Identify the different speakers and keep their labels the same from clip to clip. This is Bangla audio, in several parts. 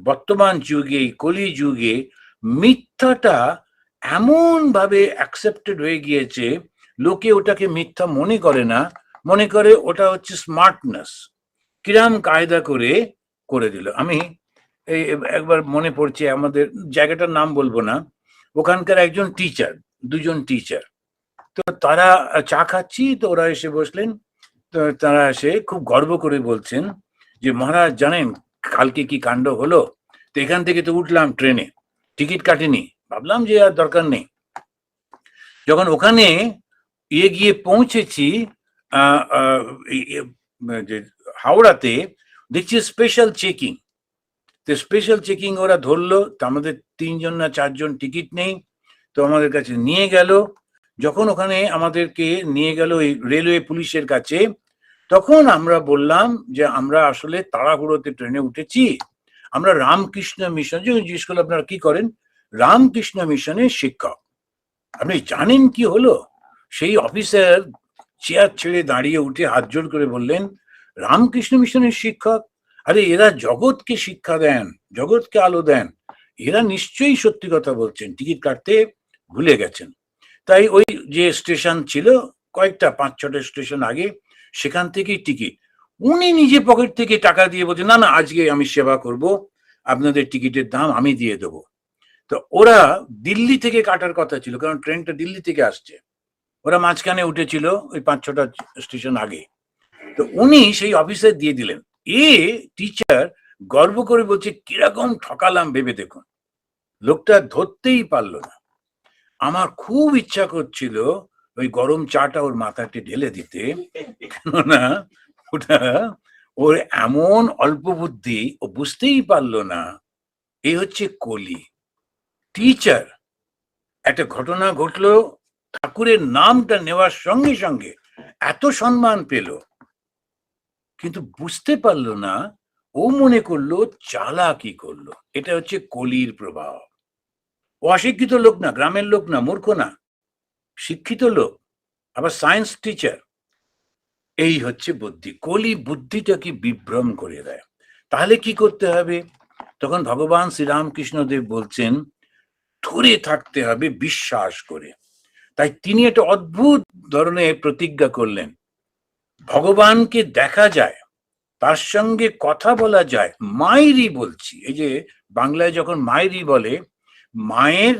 Speaker 1: বর্তমান যুগে, কলি যুগে মিথ্যাটা এমন ভাবে অ্যাকসেপ্টেড হয়ে গিয়েছে, লোকে ওটাকে মিথ্যা মনে করে না, মনে করে ওটা হচ্ছে স্মার্টনেস। কিরাম কায়দা করে করে দিল। আমি এই একবার মনে পড়ছে, আমাদের জায়গাটার নাম বলবো না, ওখানকার একজন টিচার, দুজন টিচার, তো তারা চা খাচ্ছি, তো ওরা এসে বসলেন। তো তারা এসে খুব গর্ব করে বলছেন যে মহারাজ জানেন কালকে কি কাণ্ড হলো, তো এখান থেকে তো উঠলাম ট্রেনে, টিকিট কাটিনি, ভাবলাম যে আর দরকার নেই। যখন ওখানে গিয়ে পৌঁছেছি যে হাওড়াতে, দেখছি স্পেশাল চেকিং। তো স্পেশাল চেকিং ওরা ধরলো, তো আমাদের 3জন না 4জন টিকিট নেই, তো আমাদের কাছে নিয়ে গেল। যখন ওখানে আমাদেরকে নিয়ে গেল এই রেলওয়ে পুলিশের কাছে, তখন আমরা বললাম যে আমরা আসলে তাড়াহুড়োতে ট্রেনে উঠেছি, আমরা রামকৃষ্ণ মিশন। যে জিজ্ঞেস করলো আপনারা কি করেন? রামকৃষ্ণ মিশনের শিক্ষক। আপনি জানেন কি হলো? সেই অফিসার চেয়ার ছেড়ে দাঁড়িয়ে উঠে হাত জোড় করে বললেন, রামকৃষ্ণ মিশনের শিক্ষক? আরে এরা জগৎকে শিক্ষা দেন, জগৎকে আলো দেন, এরা নিশ্চয়ই সত্যি কথা বলছেন, টিকিট কাটতে ভুলে গেছেন। তাই ওই যে স্টেশন ছিল কয়েকটা 5-6টা স্টেশন আগে, সেখান থেকেই টিকিট। উনি নিজে পকেট থেকে টাকা দিয়ে বলছেন, না না আজকে আমি সেবা করব, আপনাদের টিকিটের দাম আমি দিয়ে দেবো। তো ওরা দিল্লি থেকে কাটার কথা ছিল, কারণ ট্রেনটা দিল্লি থেকে আসছে, ওরা মাঝখানে উঠেছিল ওই 5-6টা স্টেশন আগে। তো উনি সেই অফিসে দিয়ে দিলেন। টিচার গর্ব করে বলছে কিরকম ঠকালাম ভেবে দেখুন, লোকটা ধরতেই পারলো না। আমার খুব ইচ্ছা করছিল ওই গরম চাটা ওর মাথাতে ঢেলে দিতে, কেননা ওটা ওর এমন অল্প বুদ্ধি, ও বুঝতেই পারলো না। এই হচ্ছে কলি। টিচার, একটা ঘটনা ঘটলো, ঠাকুরের নামটা নেওয়ার সঙ্গে সঙ্গে এত সম্মান পেল, কিন্তু বুঝতে পারলো না, ও মনে করলো চালাকি করলো। এটা হচ্ছে কলির প্রভাব। ও অশিক্ষিত লোক না, গ্রামের লোক না, মূর্খ না, শিক্ষিত লোক, আবার সায়েন্স টিচার। এই হচ্ছে বুদ্ধি। কলি বুদ্ধিটাকে বিভ্রম করে দেয়। তাহলে কি করতে হবে? তখন ভগবান শ্রীরামকৃষ্ণদেব বলছেন ধরে থাকতে হবে বিশ্বাস করে। তাই তিনি একটা অদ্ভুত ধরনের প্রতিজ্ঞা করলেন। ভগবানকে দেখা যায়, তার সঙ্গে কথা বলা যায়, মায়েরই বলছি, এই যে বাংলায় যখন মায়েরই বলে, মায়ের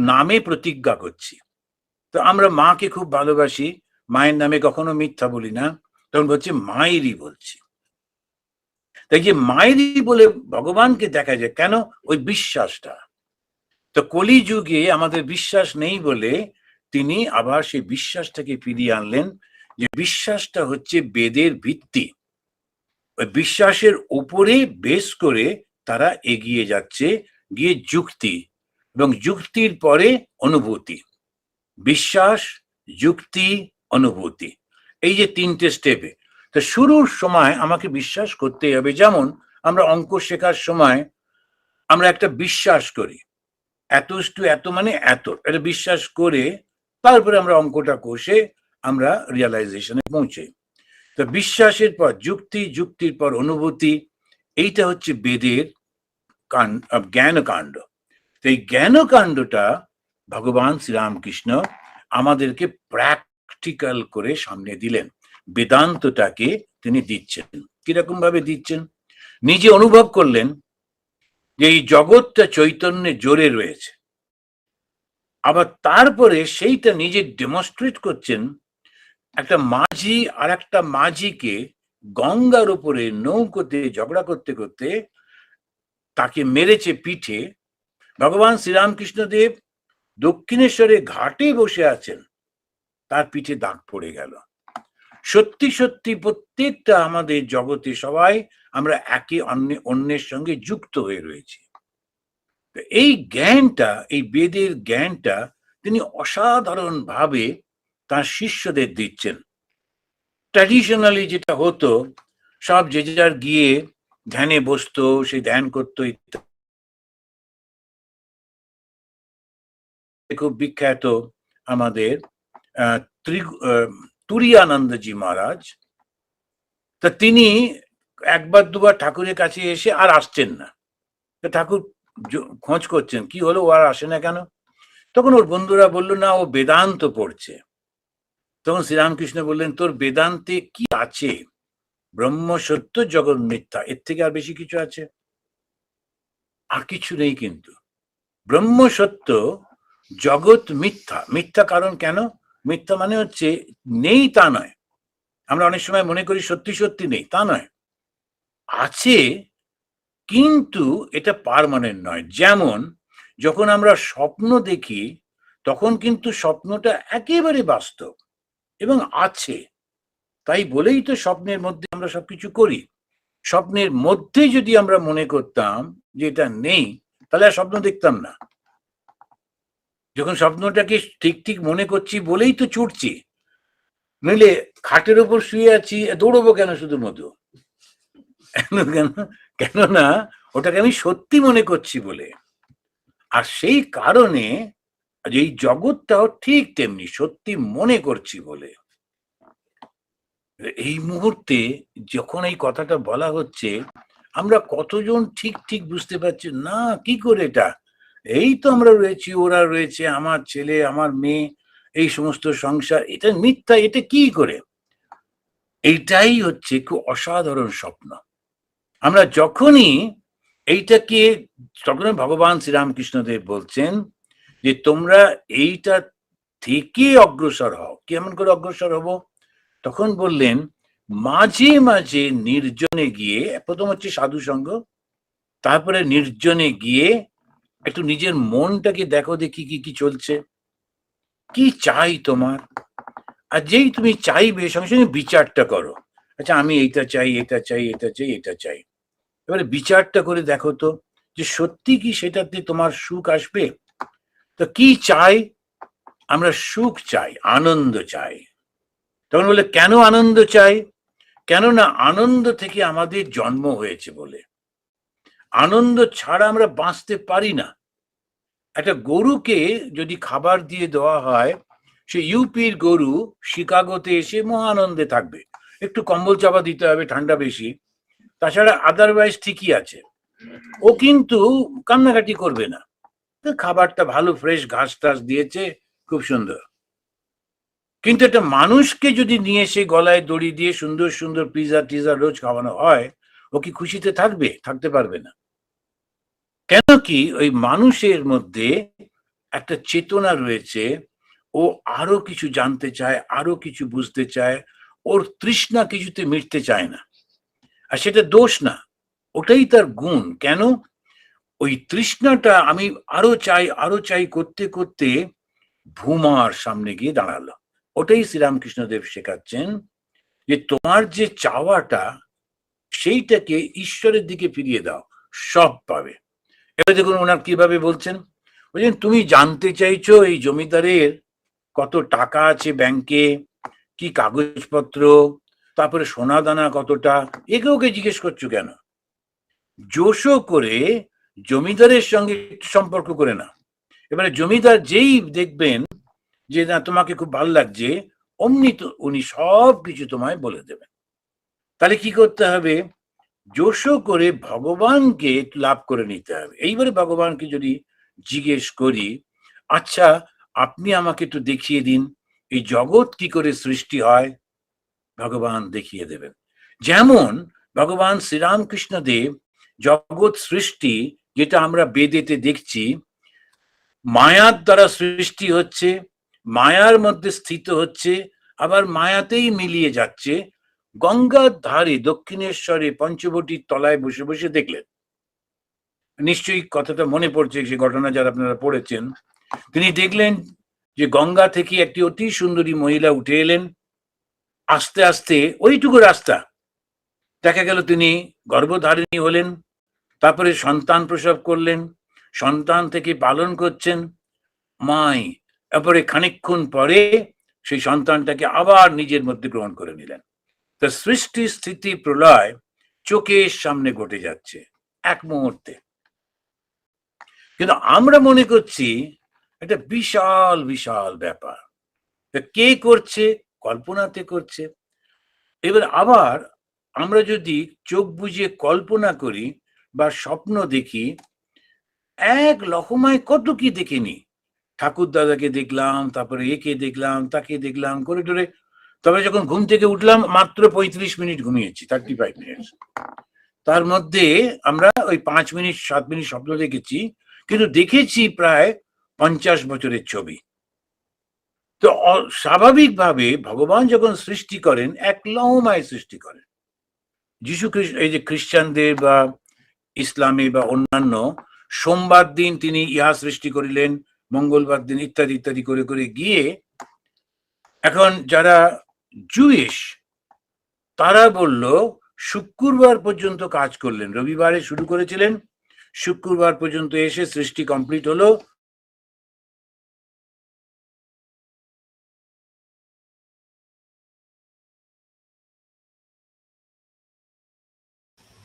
Speaker 1: নামে প্রতিজ্ঞা করছি। তো আমরা মাকে খুব ভালোবাসি, মায়ের নামে কখনো মিথ্যা বলি না, তখন বলছি মায়েরই বলছি। তাই যে মায়েরই বলে ভগবানকে দেখা যায় কেন? ওই বিশ্বাসটা। তো কলি যুগে আমাদের বিশ্বাস নেই বলে তিনি আবার সেই বিশ্বাসটাকে ফিরিয়ে আনলেন, যে বিশ্বাসটা হচ্ছে বেদের ভিত্তি। ওই বিশ্বাসের উপরে বেস করে তারা এগিয়ে যাচ্ছে, গিয়ে যুক্তি, এবং যুক্তির পরে অনুভূতি। বিশ্বাস, যুক্তি, অনুভূতি, এই যে 3টে স্টেপে। তো শুরুর সময় আমাকে বিশ্বাস করতে হবে। যেমন আমরা অঙ্ক শেখার সময় আমরা একটা বিশ্বাস করি, এত টু এত মানে এত, এটা বিশ্বাস করে তারপরে আমরা অঙ্কটা কষে আমরা রিয়ালাইজেশনে পৌঁছে। তো বিশ্বাসের পর যুক্তি, যুক্তির পর অনুভূতি, এইটা হচ্ছে বেদের জ্ঞানকাণ্ড। তো এই জ্ঞানকাণ্ডটা ভগবান শ্রীরামকৃষ্ণ আমাদেরকে প্র্যাকটিক্যাল করে সামনে দিলেন। বেদান্তটাকে তিনি দিচ্ছেন। কিরকম ভাবে দিচ্ছেন? নিজে অনুভব করলেন যে এই জগৎটা চৈতন্যে জোরে রয়েছে, আবার তারপরে সেইটা নিজে ডেমনস্ট্রেট করছেন। একটা মাঝি আর একটা মাঝিকে গঙ্গার উপরে নৌকোতে ঝগড়া করতে করতে তাকে মেরেছে পিঠে। ভগবান শ্রীরামকৃষ্ণদেব দক্ষিণেশ্বরে ঘাটে বসে আছেন, তার পিঠে দাগ পড়ে গেল। সত্যি সত্যি প্রত্যেকটা আমাদের জগতে সবাই আমরা একে অন্যের সঙ্গে যুক্ত হয়ে রয়েছি। এই জ্ঞানটা, এই বেদের জ্ঞানটা তিনি অসাধারণ ভাবে তার শিষ্যদের দিচ্ছেন। ট্র্যাডিশনালি যেটা হতো, সব যে যার গিয়ে ধ্যানে বসতো, সেই ধ্যান করতো। খুব বিখ্যাত আমাদের তুরিয়ানন্দজি মহারাজ, তা তিনি একবার দুবার ঠাকুরের কাছে এসে আর আসছেন না। ঠাকুর খোঁজ করছেন কি হলো, ও আর আসে না কেন? তখন ওর বন্ধুরা বললো না, ও বেদান্ত পড়ছে। তখন শ্রীরামকৃষ্ণ বললেন, তোর বেদান্তে কি আছে? ব্রহ্ম সত্য, জগৎ মিথ্যা, এর থেকে আর বেশি কিছু আছে? আর কিছু নেই। কিন্তু ব্রহ্ম সত্য, জগৎ মিথ্যা। মিথ্যা কারণ কেন? মিথ্যা মানে হচ্ছে নেই তা নয়। আমরা অনেক সময় মনে করি সত্যি সত্যি নেই, তা নয়, আছে, কিন্তু এটা পার্মানেন্ট নয়। যেমন যখন আমরা স্বপ্ন দেখি, তখন কিন্তু স্বপ্নটা একেবারে বাস্তব এবং আছে। তাই বলেই তো স্বপ্নের মধ্যে আমরা সবকিছু করি। স্বপ্নের মধ্যে যদি আমরা মনে করতাম যে এটা নেই, তাহলে আর স্বপ্ন দেখতাম না। যখন স্বপ্নটাকে ঠিক ঠিক মনে করছি বলেই তো ছুটছি, নইলে খাটের ওপর শুয়ে আছি, দৌড়বো কেন শুধু মধু? কেন? কেননা ওটাকে আমি সত্যি মনে করছি বলে। আর সেই কারণে এই জগৎটাও ঠিক তেমনি সত্যি মনে করছি বলে। এই মুহূর্তে যখন এই কথাটা বলা হচ্ছে, আমরা কতজন ঠিক ঠিক বুঝতে পারছি না কি করে এটা? এই তো আমরা রয়েছি, ওরা রয়েছে, আমার ছেলে, আমার মেয়ে, এই সমস্ত সংসার, এটা মিথ্যা, এটা কি করে? এইটাই হচ্ছে খুব অসাধারণ স্বপ্ন। আমরা যখনই এইটাকে, তখন ভগবান শ্রীরামকৃষ্ণদেব বলছেন যে তোমরা এইটা থেকে অগ্রসর হও। কেমন করে অগ্রসর হব? তখন বললেন, মাঝে মাঝে নির্জনে গিয়ে, প্রথম হচ্ছে সাধু সঙ্গ, তারপরে নির্জনে গিয়ে একটু নিজের মনটাকে দেখো, দেখি কি কি চলছে, কি চাই তোমার। আর যেই তুমি চাইবে, সঙ্গে সঙ্গে বিচারটা করো। আচ্ছা, আমি এইটা চাই, এটা চাই, এটা চাই, এটা চাই। এবারে বিচারটা করে দেখো তো যে সত্যি কি সেটাতে তোমার সুখ আসবে। তো কি চাই? আমরা সুখ চাই, আনন্দ চাই। তখন বলে, কেন আনন্দ চাই? কেননা আনন্দ থেকে আমাদের জন্ম হয়েছে বলে। আনন্দ ছাড়া আমরা বাঁচতে পারি না। একটা গরুকে যদি খাবার দিয়ে দেওয়া হয়, সে ইউপির গরু শিকাগোতে এসে মহা আনন্দে থাকবে। একটু কম্বল চাপা দিতে হবে, ঠান্ডা বেশি, তাছাড়া আদারওয়াইজ ঠিকই আছে। ও কিন্তু কান্নাকাটি করবে না, খাবারটা ভালো ফ্রেশ ঘাস টাস দিয়েছে, খুব সুন্দর। কিন্তু একটা মানুষকে যদি নিয়ে এসে গলায় দড়ি দিয়ে সুন্দর সুন্দর পিজা টিজা রোজ খাওয়ানো হয়, ও কি খুশিতে থাকবে? থাকতে পারবে না। কেন কি? ওই মানুষের মধ্যে একটা চেতনা রয়েছে, ও আরো কিছু জানতে চায়, আরো কিছু বুঝতে চায়, ওর তৃষ্ণা কিছুতে মিটতে চায় না। আর সেটা দোষ না, ওটাই তার গুণ। কেন? ওই তৃষ্ণাটা আমি আরো চাই, আরো চাই করতে করতে ভূমার সামনে গিয়ে দাঁড়ালো। ওটাই শ্রীরামকৃষ্ণদেব শেখাচ্ছেন, যে তোমার যে চাওয়াটা, সেইটাকে ঈশ্বরের দিকে ফিরিয়ে দাও, সব পাবে। এবার দেখুন ওনার কিভাবে বলছেন। বলছেন, তুমি জানতে চাইছো এই জমিদারের কত টাকা আছে ব্যাংকে, কি কাগজপত্র, তারপরে সোনা দানা কতটা, একে ওকে জিজ্ঞেস করছো কেন? জোশো করে জমিদারের সঙ্গে একটু সম্পর্ক করে না। এবারে জমিদার যেই দেখবেন যে না তোমাকে খুব ভালো লাগছে, অমনি তো উনি সব কিছু তোমায় বলে দেবেন। তাহলে কি করতে হবে? জোশো করে ভগবানকে লাভ করে নিতে হবে। এইবারে ভগবানকে যদি জিজ্ঞেস করি, আচ্ছা আপনি আমাকে একটু দেখিয়ে দিন এই জগৎ কি করে সৃষ্টি হয়, ভগবান দেখিয়ে দেবেন। যেমন ভগবান শ্রীরামকৃষ্ণ দেব জগৎ সৃষ্টি, যেটা আমরা বেদেতে দেখছি, মায়ার দ্বারা সৃষ্টি হচ্ছে, মায়ার মধ্যে স্থিত হচ্ছে, আবার মায়াতেই মিলিয়ে যাচ্ছে। গঙ্গার ধারে দক্ষিণেশ্বরে পঞ্চবটির তলায় বসে বসে দেখলেন। নিশ্চয়ই কথাটা মনে পড়ছে, সে ঘটনা যারা আপনারা পড়েছেন। তিনি দেখলেন যে গঙ্গা থেকে একটি অতি সুন্দরী মহিলা উঠে এলেন। আস্তে আস্তে ওইটুকু রাস্তা, দেখা গেল তিনি গর্ভধারিণী হলেন, তারপরে সন্তান প্রসব করলেন, সন্তান থেকে পালন করছেন মাই। তারপরে খানিকক্ষণ পরে সেই সন্তানটাকে আবার নিজের মধ্যে গ্রহণ করে নিলেন। তা সৃষ্টি স্থিতি প্রলয় চোখের সামনে ঘটে যাচ্ছে এক মুহূর্তে। কিন্তু আমরা মনে করছি একটা বিশাল বিশাল ব্যাপার। কে করছে? কল্পনাতে করছে। এবার আবার আমরা যদি চোখ বুঝিয়ে কল্পনা করি বা স্বপ্ন দেখি, এক লহমায় কত কি দেখিনি, ঠাকুর দাদাকে দেখলাম, তারপরে একে দেখলাম, তাকে দেখলাম করিডোরে। তবে যখন ঘুম থেকে উঠলাম মাত্র 35 মিনিট ঘুমিয়েছি, 35 মিনিট। তার মধ্যে আমরা ওই 5 মিনিট 7 মিনিট স্বপ্ন দেখেছি, কিন্তু দেখেছি প্রায় 50 বছরের ছবি। তো স্বাভাবিকভাবে ভগবান যখন সৃষ্টি করেন এক লহমায় সৃষ্টি করেন। যিশু খ্রিস্ট, এই যে খ্রিস্টানদের বা ইসলামে বা অন্যান্য, সোমবার দিন তিনি ইহা সৃষ্টি করিলেন, মঙ্গলবার দিন ইত্যাদি ইত্যাদি করে করে গিয়ে এখন যারা জুইশ তারা বলল শুক্রবার পর্যন্ত কাজ করলেন, রবিবারে শুরু করেছিলেন, শুক্রবার পর্যন্ত এসে সৃষ্টি কমপ্লিট হলো।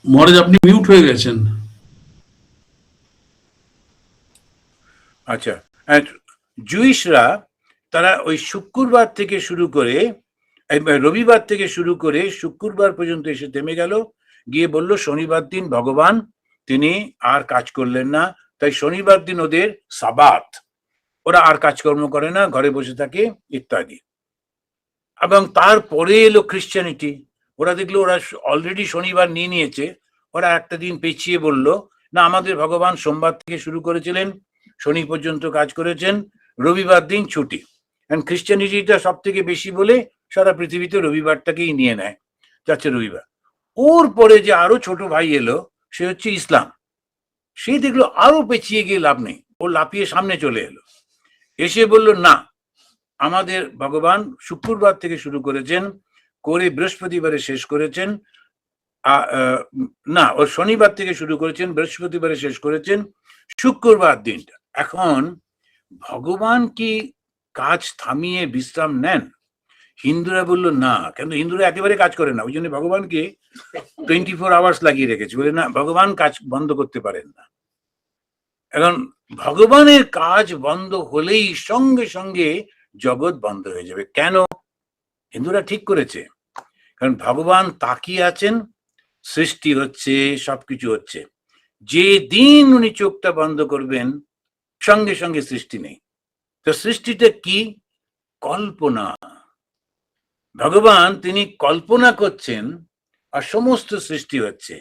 Speaker 2: মহারাজ আপনি মিউট হয়ে গেছেন।
Speaker 1: আচ্ছা, জুইশরা তারা ওই শুক্রবার থেকে শুরু করে, রবিবার থেকে শুরু করে শুক্রবার পর্যন্ত এসে থেমে গেল, গিয়ে বলল শনিবার দিন ভগবান তিনি আর কাজ করলেন না, তাই শনিবার দিন ওদের সাবাত, ওরা আর কাজকর্ম করে না, ঘরে বসে থাকে ইত্যাদি। এবং তারপরে এলো খ্রিস্টানিটি, ওরা দেখলো ওরা অলরেডি শনিবার নিয়ে নিয়েছে, ওরা একটা দিন পেছিয়ে বলল না, আমাদের ভগবান সোমবার থেকে শুরু করেছিলেন, শনি পর্যন্ত কাজ করেছেন, রবিবার দিন ছুটি। খ্রিস্টানিটিটা সব থেকে বেশি বলে সারা পৃথিবীতে রবিবারটাকেই নিয়ে নেয়, যাচ্ছে রবিবার। ওর পরে যে আরো ছোট ভাই এলো, সে হচ্ছে ইসলাম, সে দেখলো আরো পেছিয়ে গিয়ে লাভ নেই, ও লাফিয়ে সামনে চলে এলো, এসে বলল না, আমাদের ভগবান শুক্রবার থেকে শুরু করেছেন, করে বৃহস্পতিবারে শেষ করেছেন, না ও শনিবার থেকে শুরু করেছেন, বৃহস্পতিবারে শেষ করেছেন, শুক্রবার দিনটা। এখন ভগবান কি কাজ থামিয়ে বিশ্রাম নেন? হিন্দুরা বললো না, কেন হিন্দুরা একেবারে কাজ করে না, ওই জন্য ভগবানকে 24 আওয়ার্স লাগিয়ে রেখেছে, বলে না ভগবান কাজ বন্ধ করতে পারেন না। এখন ভগবানের কাজ বন্ধ হলেই সঙ্গে সঙ্গে জগৎ বন্ধ হয়ে যাবে। কেন? হিন্দুরা ঠিক করেছে, কারণ ভগবান তাকিয়ে আছেন, সৃষ্টি হচ্ছে, সবকিছু হচ্ছে, যে দিন উনি চোখটা বন্ধ করবেন সঙ্গে সঙ্গে সৃষ্টি নেই। তো সৃষ্টিটা কি? কল্পনা। ভগবান তিনি কল্পনা করছেন আর সমস্ত সৃষ্টি হচ্ছে।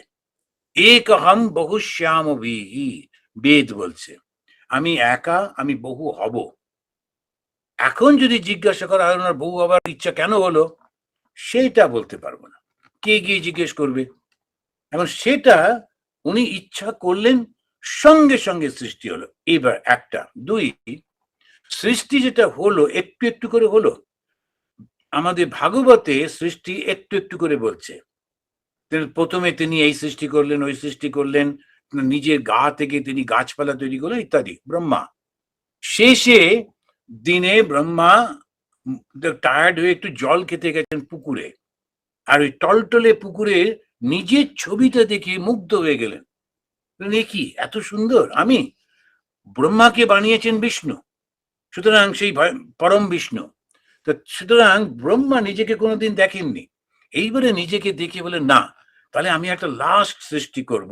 Speaker 1: একহম বহুশ্যামভিহি, বেদ বলছে আমি একা, আমি বহু হব। এখন যদি জিজ্ঞাসা করা হয় ওনার বহু হবার ইচ্ছা কেন হলো, সেটা বলতে পারবো না, কে গিয়ে জিজ্ঞেস করবে। এখন সেটা উনি ইচ্ছা করলেন, সঙ্গে সঙ্গে সৃষ্টি হলো। এবার একটা, দুই, সৃষ্টি যেটা হলো একটু একটু করে হলো। আমাদের ভাগবতে সৃষ্টি একটু একটু করে বলছে, প্রথমে তিনি এই সৃষ্টি করলেন, ওই সৃষ্টি করলেন, নিজের গা থেকে তিনি গাছপালা তৈরি করলেন ইত্যাদি, ব্রহ্মা। শেষে দিনে ব্রহ্মা টায়ার্ড হয়ে একটু জল খেতে গেছেন পুকুরে, আর ওই টলটলে পুকুরে নিজের ছবিটা দেখে মুগ্ধ হয়ে গেলেন, কি এত সুন্দর, আমি ব্রহ্মাকে বানিয়েছেন বিষ্ণু, সুতরাং সেই পরম বিষ্ণু। তো সুতরাং ব্রহ্মা নিজেকে কোনোদিন দেখেননি, এইবারে নিজেকে দেখে বলে না, তাহলে আমি একটা লাস্ট সৃষ্টি করব,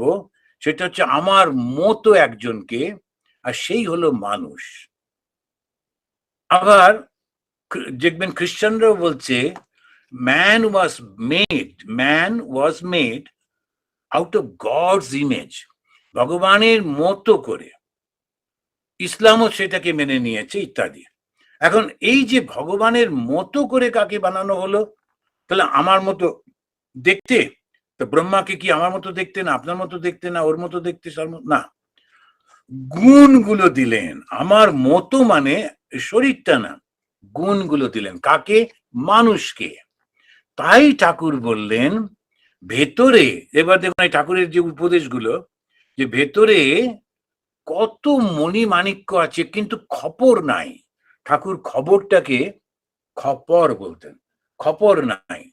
Speaker 1: সেটা হচ্ছে আমার মতো একজনকে, আর সেই হলো মানুষ। আবার দেখবেন খ্রিস্টানরাও বলছে man was made out of God's image, ভগবানের মতো করে। ইসলামও সেটাকে মেনে নিয়েছে ইত্যাদি। এখন এই যে ভগবানের মতো করে কাকে বানানো হলো, তাহলে আমার মতো দেখতে, তো ব্রহ্মাকে কি আমার মতো দেখতে, না আপনার মতো দেখতে, না ওর মতো দেখতে, না, গুণগুলো দিলেন আমার মতো, মানে শরীরটা না, গুণগুলো দিলেন কাকে? মানুষকে। তাই ঠাকুর বললেন ভেতরে, এবার দেখুন এই ঠাকুরের যে উপদেশগুলো, যে ভেতরে কত মণি মাণিক্য আছে কিন্তু খপর নাই। ঠাকুর খবরটাকে খপর বলতেন, খপর নাই।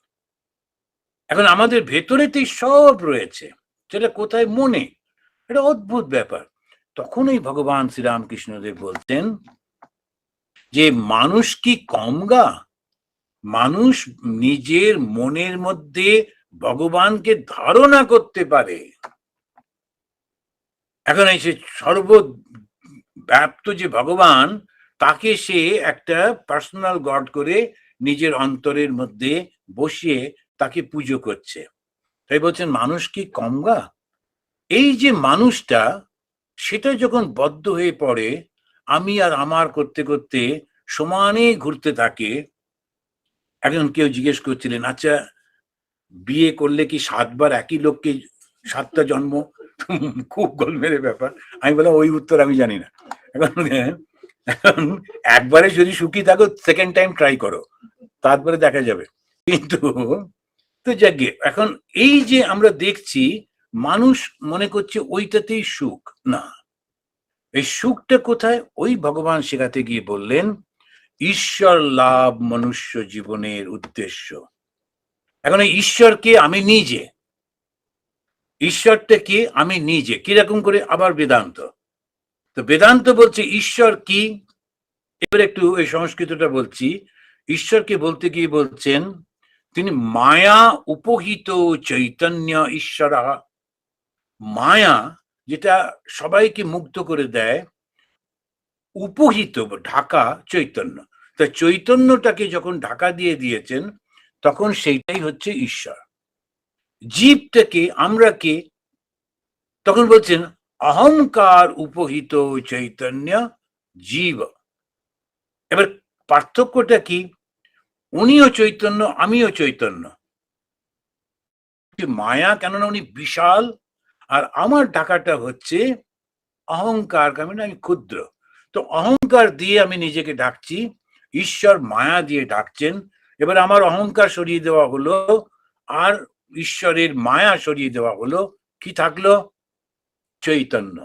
Speaker 1: এখন আমাদের ভেতরেতেই সব রয়েছে, সেটা কোথায়? মনে। এটা অদ্ভুত ব্যাপার। তখনই ভগবান শ্রীরামকৃষ্ণদেব বলতেন যে মানুষ কি কম গা, মানুষ নিজের মনের মধ্যে ভগবানকে ধারণা করতে পারে। এখন এই যে সর্বব্যাপ্ত যে ভগবান, তাকে সে একটা পার্সোনাল গড করে নিজের অন্তরের মধ্যে বসিয়ে তাকে পুজো করছে। তাই বলছেন মানুষ কি কমগা? এই যে মানুষটা, সেটা যখন বদ্ধ হয়ে পড়ে, আমি আর আমার করতে করতে সমানে ঘুরতে থাকে। একজন কেউ জিজ্ঞেস করছিলেন, আচ্ছা বিয়ে করলে কি 7 বার একই লোককে 7টা জন্ম? খুব গোলমেলে ব্যাপার। আমি বললাম ওই উত্তর আমি জানি না। এখন একবারে যদি সুখী থাকো, সেকেন্ড টাইম ট্রাই করো, তারপরে দেখা যাবে। কিন্তু তো যাকে এখন এই যে আমরা দেখছি, মানুষ মনে করছে ওইটাতেই সুখ। না, এই সুখটা কোথায়? ওই ভগবান শেখাতে গিয়ে বললেন, ঈশ্বর লাভ মনুষ্য জীবনের উদ্দেশ্য। এখন এই ঈশ্বরকে আমি নিজে, ঈশ্বরটা কি আমি নিজে, কিরকম করে? আবার বেদান্ত। তো বেদান্ত বলছে ঈশ্বর কি। এবার একটু এই সংস্কৃতটা বলছি। ঈশ্বরকে বলতে গিয়ে বলছেন, তিনি মায়া উপহিত চৈতন্য ঈশ্বরা। মায়া যেটা সবাইকে মুগ্ধ করে দেয়, উপহিত ঢাকা চৈতন্য। তা চৈতন্যটাকে যখন ঢাকা দিয়ে দিয়েছেন, তখন সেইটাই হচ্ছে ঈশ্বর। জীবটাকে আমরা কে? তখন বলছেন অহংকার উপহিত চৈতন্য জীব। এবার পার্থক্যটা কি? উনিও চৈতন্য, আমিও চৈতন্য। মায়া, কেননা উনি বিশাল, আর আমার ঢাকাটা হচ্ছে অহংকার, কেমন আমি ক্ষুদ্র। তো অহংকার দিয়ে আমি নিজেকে ডাকছি, ঈশ্বর মায়া দিয়ে ডাকছেন। এবার আমার অহংকার সরিয়ে দেওয়া হলো, আর ঈশ্বরের মায়া সরিয়ে দেওয়া হলো, কি থাকলো? চৈতন্য।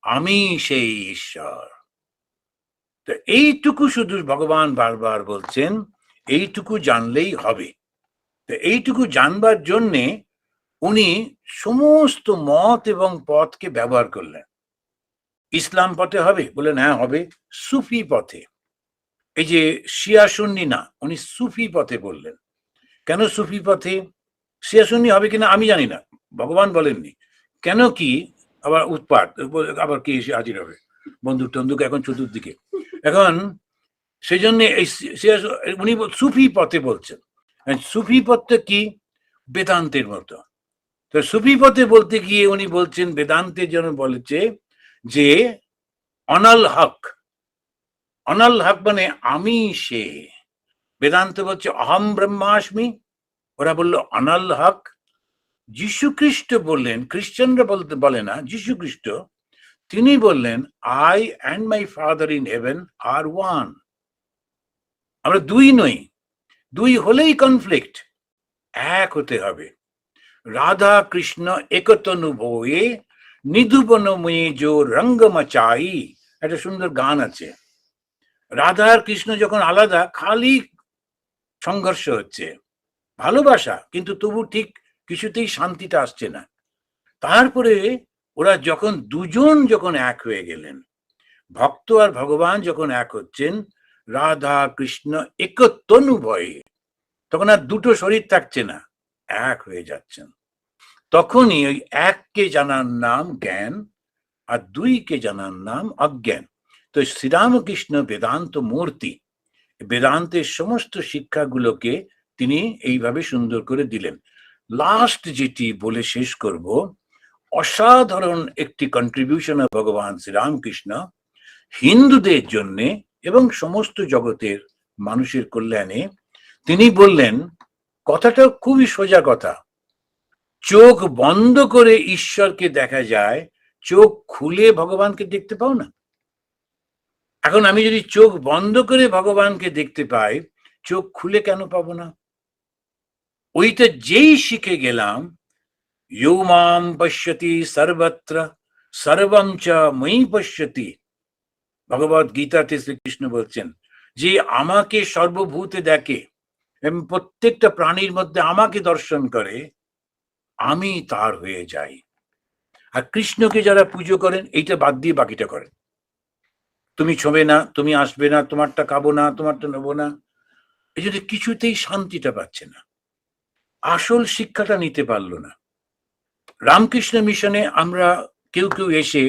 Speaker 1: আমি সেই ঈশ্বর। তো এইটুকু শুধু ভগবান বারবার বলছেন, এইটুকু জানলেই হবে। তো এইটুকু জানবার জন্যে উনি সমস্ত মত এবং পথকে ব্যবহার করলেন। ইসলাম পথে হবে? বললেন হ্যাঁ হবে। সুফি পথে, এই যে শিয়া সুন্নি না, উনি সুফি পথে বললেন। কেন সুফি পথে? শিয়া সুন্নি হবে কিনা আমি জানি না, ভগবান বলেননি। কেন কি আবার উৎপাত, আবার কি এসে হাজির হবে বন্দুক টন্দুক এখন চতুর্দিকে। এখন সেই জন্য এই উনি সুফি পথে বলছেন। সুফি পথটা কি? বেদান্তের মতো। তো সুফি পথে বলতে গিয়ে উনি বলছেন, বেদান্তের জন্য বলেছে যে অনল হক। অনল হক মানে আমি সে। বেদান্ত বলছে অহম ব্রহ্মাস্মি, ওরা বললো অনল হক। যীশু খ্রিস্ট বললেন, খ্রিস্টানরা বলে না, যীশু খ্রিস্ট তিনি বললেন I and my father in heaven are one. আমরা দুই নই, দুই হলেই কনফ্লিক্ট, এক হতে হবে। রাধা কৃষ্ণ একতনু ভয়ে নিধুবনময়ে জো রঙ্গ মচাই, একটা সুন্দর গান আছে। রাধা আর কৃষ্ণ যখন আলাদা, খালি সংঘর্ষ হচ্ছে, ভালোবাসা, কিন্তু তবু ঠিক কিছুতেই শান্তিটা আসছে না। তারপরে ওরা যখন দুজন যখন এক হয়ে গেলেন, ভক্ত আর ভগবান যখন এক হচ্ছেন, রাধা কৃষ্ণ একতনু ভয়ে, তখন আর দুটো শরীর থাকছে না, এক হয়ে যাচ্ছেন। তখনই ওই এককে জানার নাম জ্ঞান, আর দুইকে জানার নাম অজ্ঞান। তো শ্রীরামকৃষ্ণ বেদান্ত মূর্তি, বেদান্তের সমস্ত শিক্ষাগুলোকে তিনি এইভাবে সুন্দর করে দিলেন। লাস্ট যেটি বলে শেষ করব, অসাধারণ একটি কন্ট্রিবিউশন ভগবান শ্রীরামকৃষ্ণ হিন্দুদের জন্য এবং সমস্ত জগতের মানুষের কল্যাণে। তিনি বললেন, কথাটা খুবই সোজা কথা, চোখ বন্ধ করে ঈশ্বরকে দেখা যায়, চোখ খুলে ভগবানকে দেখতে পাও না। এখন আমি যদি চোখ বন্ধ করে ভগবানকে দেখতে পাই, চোখ খুলে কেন পাবো না? ওইটা যেই শিখে গেলাম, ইয়ো মাম পশ্যতি সর্বত্র সর্বম চ ময়ি পশ্যতি, ভগবদ গীতাতে শ্রীকৃষ্ণ বলছেন যে আমাকে সর্বভূতে দেখে এবং প্রত্যেকটা প্রাণীর মধ্যে আমাকে দর্শন করে, আমি তার হয়ে যাই। আর কৃষ্ণকে যারা পুজো করেন, এইটা বাদ দিয়ে বাকিটা করেন। তুমি ছোবে না, তুমি আসবে না, তোমারটা খাবো না, তোমারটা নেবো না, এই জন্য কিছুতেই শান্তিটা পাচ্ছে না, আসল শিক্ষাটা নিতে পারলো না। রামকৃষ্ণ মিশনে আমরা কেউ কেউ এসে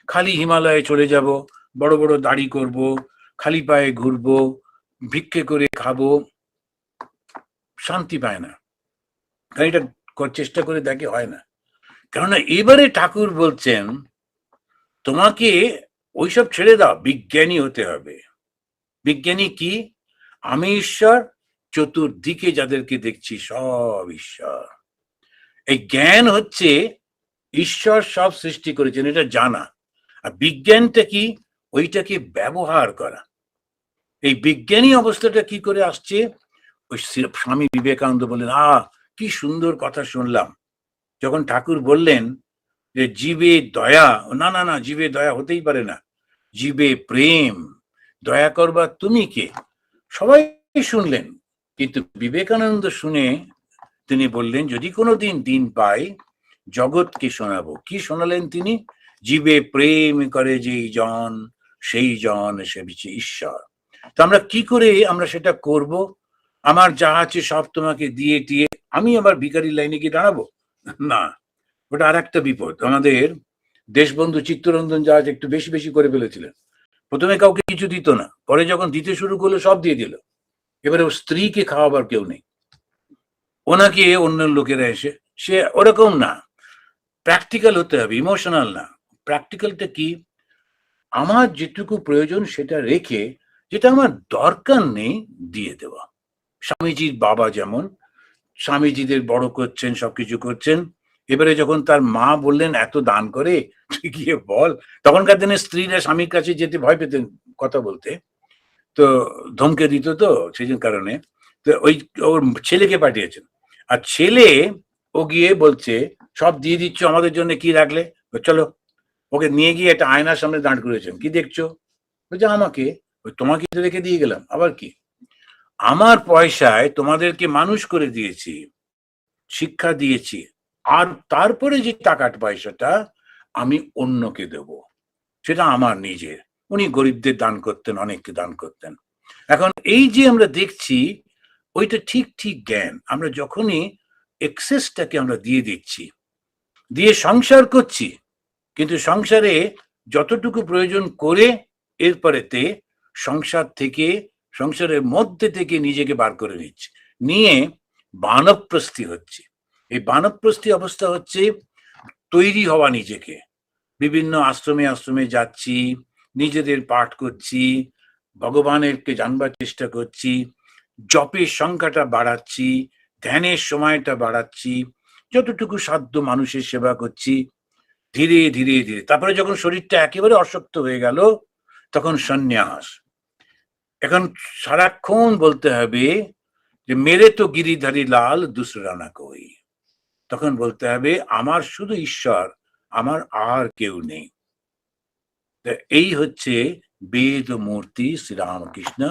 Speaker 1: খালি হিমালয়ে চলে যাব, বড় বড় দাড়ি করব, খালি পায়ে ঘুরবো, ভিক্ষে করে খাবো, শান্তি পায় না। কারণ এটা চেষ্টা করে দেখে হয় না। কেননা এবারে ঠাকুর বলছেন তোমাকে ওইসব ছেড়ে দাও, বিজ্ঞানী হতে হবে। বিজ্ঞানী কি? আমি ঈশ্বর, চতুর্দিকে যাদেরকে দেখছি সব ঈশ্বর। এই জ্ঞান হচ্ছে ঈশ্বর সব সৃষ্টি করেছেন এটা জানা। আর বিজ্ঞানটা কি? ওইটাকে ব্যবহার করা। এই বিজ্ঞানী অবস্থাটা কি করে আসছে? ওই স্বামী বিবেকানন্দ বললেন, কি সুন্দর কথা শুনলাম। যখন ঠাকুর বললেন যে জীবে দয়া, না না না, জীবে দয়া হতেই পারে না, জীবে প্রেম, দয়া করবার তুমি কে? সবাই শুনলেন, কিন্তু বিবেকানন্দ শুনে তিনি বললেন যদি কোনোদিন দিন পাই জগৎকে শোনাবো। কি শোনালেন তিনি? জীবে প্রেম করে যেই জন, সেই জন সেবিছে ঈশ্বর। তো আমরা কি করে আমরা সেটা করব? আমার যা আছে সব তোমাকে দিয়ে দিয়ে আমি আবার ভিখারি লাইনে গিয়ে দাঁড়াবো? না, ওটা আর একটা বিপদ। আমাদের দেশবন্ধু চিত্তরঞ্জন জাহাজ একটু বেশি বেশি করে ফেলেছিলেন। প্রথমে কাউকে কিছু দিত না, পরে যখন দিতে শুরু করলো সব দিয়ে দিল। এবারে ওর স্ত্রীকে খাওয়াবার কেউ নেই, ওনাকে অন্য লোকেরা এসে, সে ওরকম না। প্র্যাকটিক্যাল হতে হবে, ইমোশনাল না। প্র্যাকটিক্যালটা কি? আমার যেটুকু প্রয়োজন সেটা রেখে যেটা আমার দরকার নেই দিয়ে দেওয়া। স্বামীজির বাবা যেমন স্বামীজিদের বড় করছেন, সবকিছু করছেন, এবারে যখন তার মা বললেন এত দান করে তুই গিয়ে বল, তখনকার দিনে স্ত্রীরা স্বামীর কাছে যেতে ভয় পেতেন কথা বলতে, তো ধমকে দিত, তো সেই কারণে তো ওই ওর ছেলেকে পাঠিয়েছেন। আর ছেলে ও গিয়ে বলছে সব দিয়ে দিচ্ছ, আমাদের জন্য কি রাখলে? চলো। ওকে নিয়ে গিয়ে একটা আয়নার সামনে দাঁড় করেছেন। কি দেখছো? বলছে আমাকে। তোমাকে তো রেখে দিয়ে গেলাম, আবার কি? আমার পয়সায় তোমাদেরকে মানুষ করে দিয়েছি, শিক্ষা দিয়েছি, আর তারপরে যে টাকাটা পয়সাটা আমি অন্যকে দেব, সেটা আমার নিজের। উনি গরিবদের দান করতেন, অনেককে দান করতেন। এখন এই যে আমরা দেখছি ওইটা ঠিক ঠিক জ্ঞান। আমরা যখনই এক্সেসটাকে আমরা দিয়ে দিচ্ছি, দিয়ে সংসার করছি, কিন্তু সংসারে যতটুকু প্রয়োজন করে এরপরেতে সংসার থেকে, সংসারের মধ্যে থেকে নিজেকে বার করে নিচ্ছে, নিয়ে বানপ্রস্থি হচ্ছে। এই বানপ্রস্থি অবস্থা হচ্ছে তৈরি হওয়া নিজেকে। বিভিন্ন আশ্রমে আশ্রমে যাচ্ছি, নিজেদের পাঠ করছি, ভগবানেরকে জানবার চেষ্টা করছি, জপের সংখ্যাটা বাড়াচ্ছি, ধ্যানের সময়টা বাড়াচ্ছি, যতটুকু সাধ্য মানুষের সেবা করছি, ধীরে ধীরে ধীরে। তারপরে যখন শরীরটা একেবারে অশক্ত হয়ে গেল তখন সন্ন্যাস। এখন সারাক্ষণ বলতে হবে যে মেরে তো গিরিধারী লাল দুসরা না কই। তখন বলতে হবে আমার শুধু ঈশ্বর, আমার আর কেউ নেই। এই হচ্ছে বেদ মূর্তি শ্রীরামকৃষ্ণ।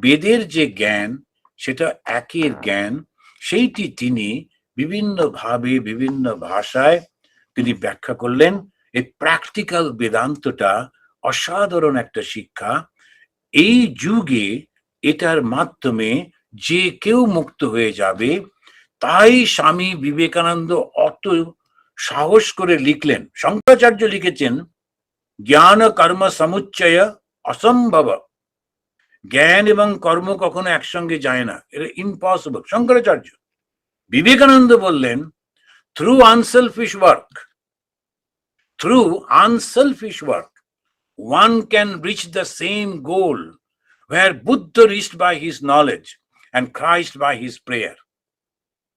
Speaker 1: বেদের যে জ্ঞান সেটা একের জ্ঞান, সেইটি তিনি বিভিন্ন ভাবে বিভিন্ন ভাষায় তিনি ব্যাখ্যা করলেন। এই প্র্যাকটিক্যাল বেদান্তটা অসাধারণ একটা শিক্ষা। এই যুগে এটার মাধ্যমে যে কেউ মুক্ত হয়ে যাবে। তাই স্বামী বিবেকানন্দ অত সাহস করে লিখলেন। শঙ্করাচার্য লিখেছেন জ্ঞান কর্ম সমুচ্চয় অসম্ভব। জ্ঞান এবং কর্ম কখনো একসঙ্গে যায় না, এটা ইম্পসিবল। শঙ্করাচার্য। বিবেকানন্দ বললেন through unselfish work, through unselfish work, one can reach the same goal where Buddha reached by his knowledge and Christ by his prayer.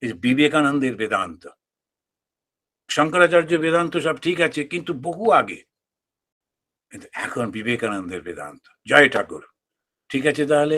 Speaker 1: is বিবেকানন্দের বেদান্ত। শঙ্করাচার্য বেদান্ত সব ঠিক আছে, কিন্তু বহু আগে। কিন্তু এখন বিবেকানন্দের বেদান্ত। জয় ঠাকুর। ঠিক আছে তাহলে।